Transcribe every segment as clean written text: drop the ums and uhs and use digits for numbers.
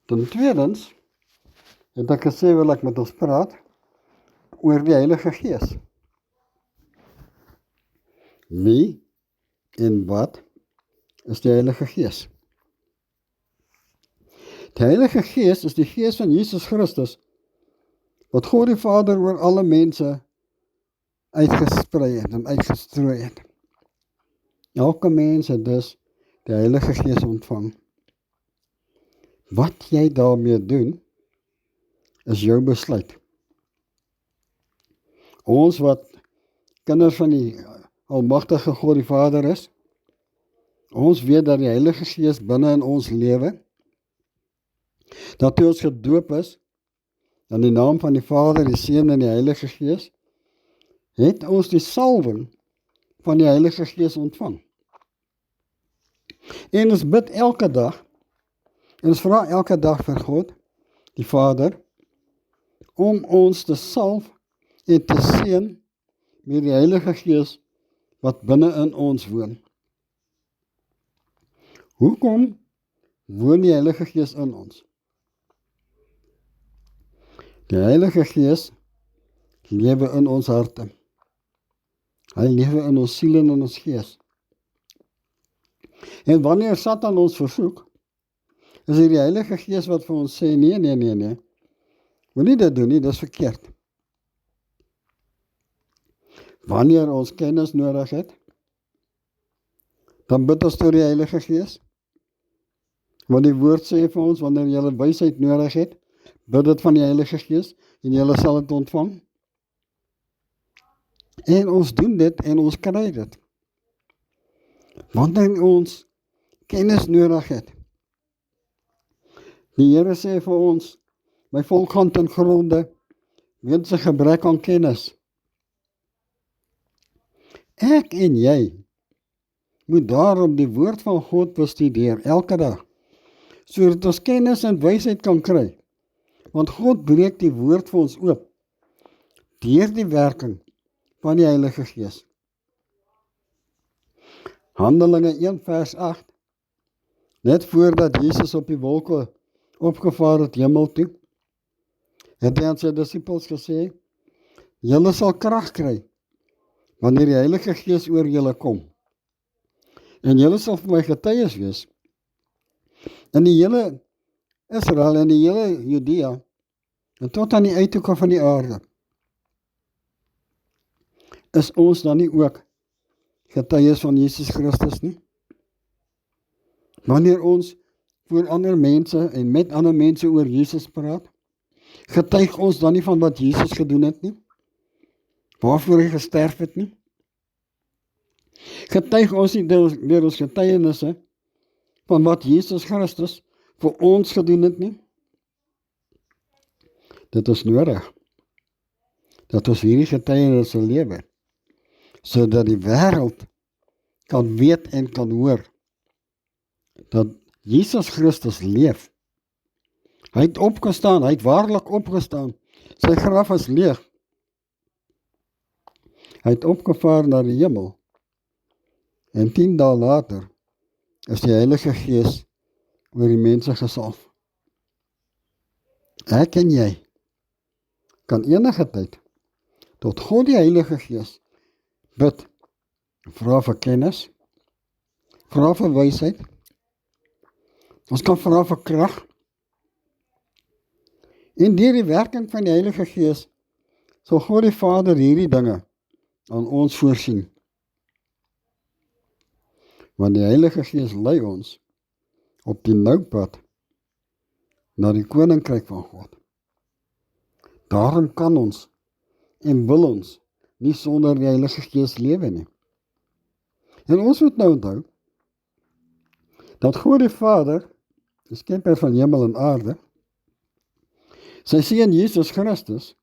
Ten tweedens, het ek gesê wil ek met ons praat oor die Heilige Gees. Wie en wat is die Heilige Gees? Die Heilige Gees is die Gees van Jesus Christus, wat God die Vader oor alle mense uitgesprei het en uitgestrooi het. Elke mens het dus die Heilige Gees ontvang. Wat jy daarmee doen, is jou besluit. Ons wat kinders van die almagtige God die Vader is, ons weet dat die Heilige Gees binne in ons lewe, dat toe ons gedoop is, in die naam van die Vader, die Seun en die Heilige Gees, het ons die salwing van die Heilige Gees ontvang. En ons bid elke dag, en ons vra elke dag vir God, die Vader, om ons te salf en te seën met die Heilige Gees wat binne in ons woon. Hoekom woon die Heilige Gees in ons? Die Heilige Gees lewe in ons harte. Hy lewe in ons siel en in ons gees. En wanneer Satan ons versoek, is dit die Heilige Gees wat vir ons sê, nee, moenie dit doen nie, dis verkeerd. Wanneer ons kennis nodig het, dan bid ons tot die Heilige Gees. Want die woord sê vir ons, wanneer jy wysheid nodig het, bid dit van die Heilige Gees, en jy sal dit ontvang. En ons doen dit, en ons kry dit. Wanneer ons kennis nodig het, die Here sê vir ons, my volk gaan ten gronde, weens 'n gebrek aan kennis. Ek en jy moet daarom die woord van God bestudeer, elke dag, sodat ons kennis en wysheid kan kry. Want God breek die woord vir ons oop, deur die werking van die Heilige Gees. Handelinge 1 vers 8, net voordat Jesus op die wolke opgevaar het hemel toe, het hy aan sy disippels gesê, julle sal krag kry, wanneer die Heilige Gees oor julle kom. En julle sal vir my getuies wees, in die hele Israel en die hele Judea, en tot aan die uithoeke van die aarde. Is ons dan nie ook getuies van Jesus Christus nie? Wanneer ons voor ander mense en met ander mense oor Jesus praat, getuig ons dan nie van wat Jesus gedoen het nie? Waarvoor hy gesterf het nie? Getuig ons nie deur ons getuienisse van wat Jesus Christus vir ons gedoen het nie? Dit is nodig, dat ons hierdie getuienisse lewe, sodat die wêreld kan weet en kan hoor, dat Jesus Christus leef. Hy het opgestaan, hy het waarlik opgestaan, sy graf is leeg. Hy het opgevaar na die hemel, en 10 dae later is die Heilige Gees oor die mense gesalf. Ek en jy kan enige tyd tot God die Heilige Gees bid, vra vir kennis, vra vir wysheid, ons kan vra vir krag, en deur die werking van die Heilige Gees sal God die Vader hierdie dinge aan ons voorsien. Want die Heilige Gees lei ons op die noupad na die koninkryk van God. Daarom kan ons en wil ons nie sonder die Heilige Gees lewe nie. En ons moet nou onthou dat God die Vader, die skepper van hemel en aarde, sy Seun Jesus Christus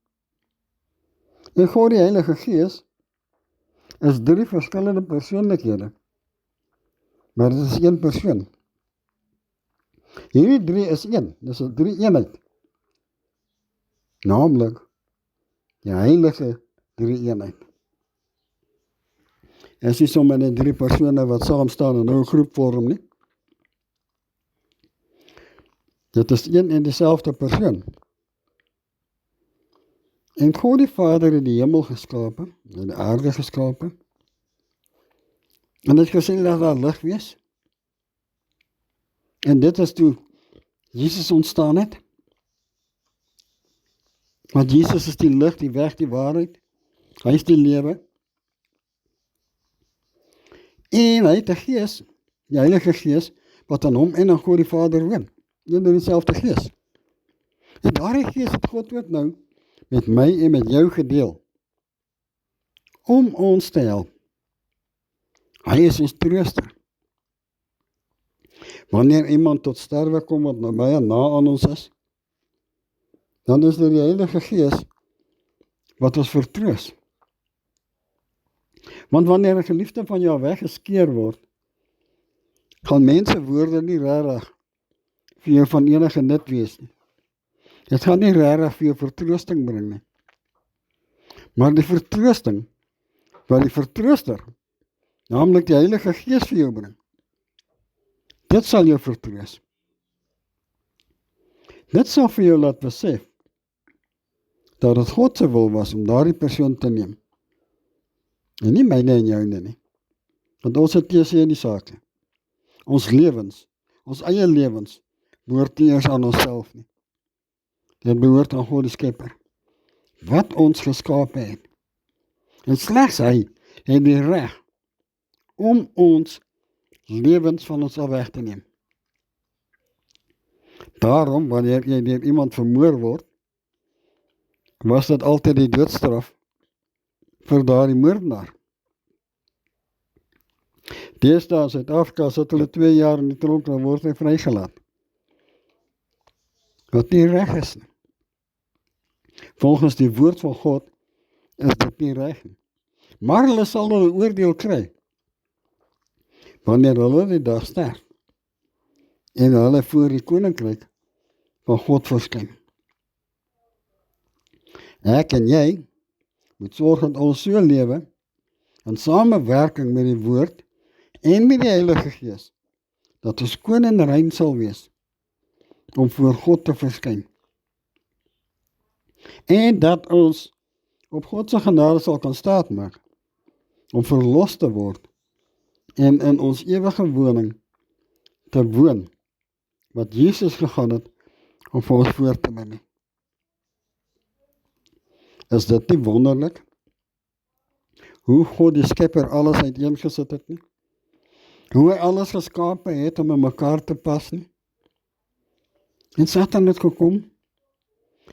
en God die Heilige Gees is 3 verskillende persoonlikhede, maar dit is 1 persoon. Hierdie 3 is 1, dis 'n 3 eenheid. Naamlik die heilige 3 eenheid. En is nie sommer net 3 persone wat saam staan en nou 'n groep vorm nie. Dit is een en dieselfde persoon. En God die Vader het die hemel geskapen, en die aarde geskapen, en het gesê dat daar lig wees. En dit is toe Jesus ontstaan het. Want Jesus is die lig, die weg, die waarheid. Hy is die lewe. En hy het 'n Gees, die Heilige Gees, wat aan hom en aan God die Vader woon. Een en dieselfde Gees. En daardie Gees het God ook nou met my en met jou gedeel. Om ons te help. Hy is ons trooster. Wanneer iemand tot sterwe kom wat nou baie na aan ons is, dan is dit die Heilige Gees wat ons vertroos. Want wanneer 'n geliefde van jou weggeskeer word, gaan mense woorde nie regtig vir jou van enige nut wees nie. Dit gaan nie regtig vir jou vertroosting bring nie. Maar die vertroosting, wat die vertrooster, naamlik die Heilige Gees vir jou bring, dit sal jou vertroos. Dit sal vir jou laat besef, dat het God se wil was om daardie persoon te neem. En nie myne en joune nie. Want ons het nie sê in die saak nie. Ons lewens, ons eie lewens, behoort nie eers aan onsself nie. Dit behoort aan God die Skepper, wat ons geskape het. En slegs hy het die reg om ons lewens van ons af weg te neem. Daarom, wanneer jy deur iemand vermoor word, was dit altyd die doodstraf vir daardie moordenaar. Deesdae in Suid-Afrika sit hulle 2 jaar in die tronk en word hy vrygelaat. Wat nie reg is nie. Volgens die woord van God is dit nie reg nie. Maar hulle sal hulle oordeel kry wanneer hulle die dag sterf en hulle voor die koninkryk van God verskyn. Ek en jy moet sorg dat ons so lewe in samewerking met die woord en met die Heilige Gees, dat ons skoon en rein sal wees om voor God te verskyn. En dat ons op God se genade sal kan staatmaak om verlos te word en in ons ewige woning te woon, wat Jesus gegaan het om vir ons voor te bring. Is dit nie wonderlik hoe God die Skepper alles uiteengesit het nie? Hoe hy alles geskape het om in mekaar te pas nie? En Satan het gekom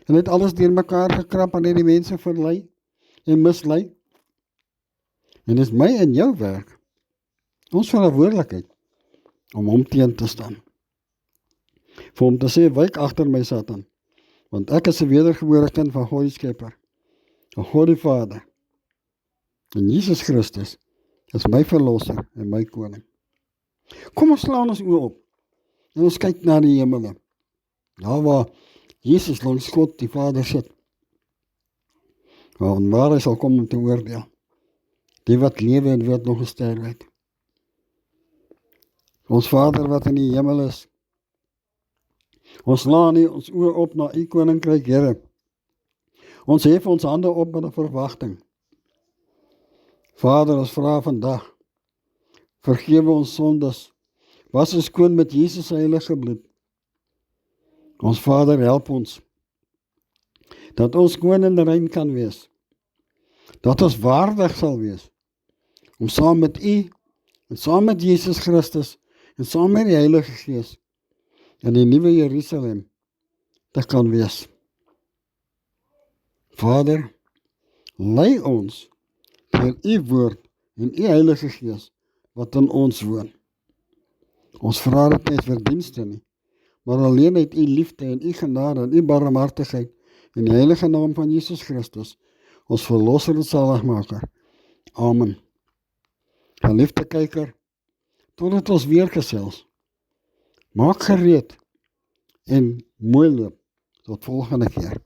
en het alles deur mekaar gekrap en het die mense verlei en mislei. En dis my en jou werk, ons verantwoordelikheid, om hom teen te staan. Vir hom te sê, wyk agter my Satan, want ek is 'n wedergebore kind van God die Skepper, van God die Vader. En Jesus Christus is my verlosser en my koning. Kom ons slaan ons oë op en ons kyk na die hemele. Daar waar Jesus langs God die Vader sit. Waar hy sal kom om te oordeel. Die wat lewe en wat nog gesterf het. Ons Vader wat in die hemel is. Ons slaan nie ons oë op na u koninkryk, Here. Ons hef ons hande op met 'n verwagting. Vader, ons vra vandag, vergewe ons sondes, was ons skoon met Jesus se heilige bloed. Ons Vader, help ons, dat ons skoon en rein kan wees, dat ons waardig sal wees, om saam met u, en saam met Jesus Christus, en saam met die Heilige Gees, in die nuwe Jerusalem, te kan wees. Vader, lei ons, deur u woord, en u Heilige Gees, wat in ons woon. Ons vra dit nie vir dienste nie, maar alleen uit u liefde en u genade en u barmhartigheid in die heilige naam van Jesus Christus, ons verlosser en saligmaker. Amen. Geliefde kyker, totdat ons weer gesels, maak gereed en mooi loop tot volgende keer.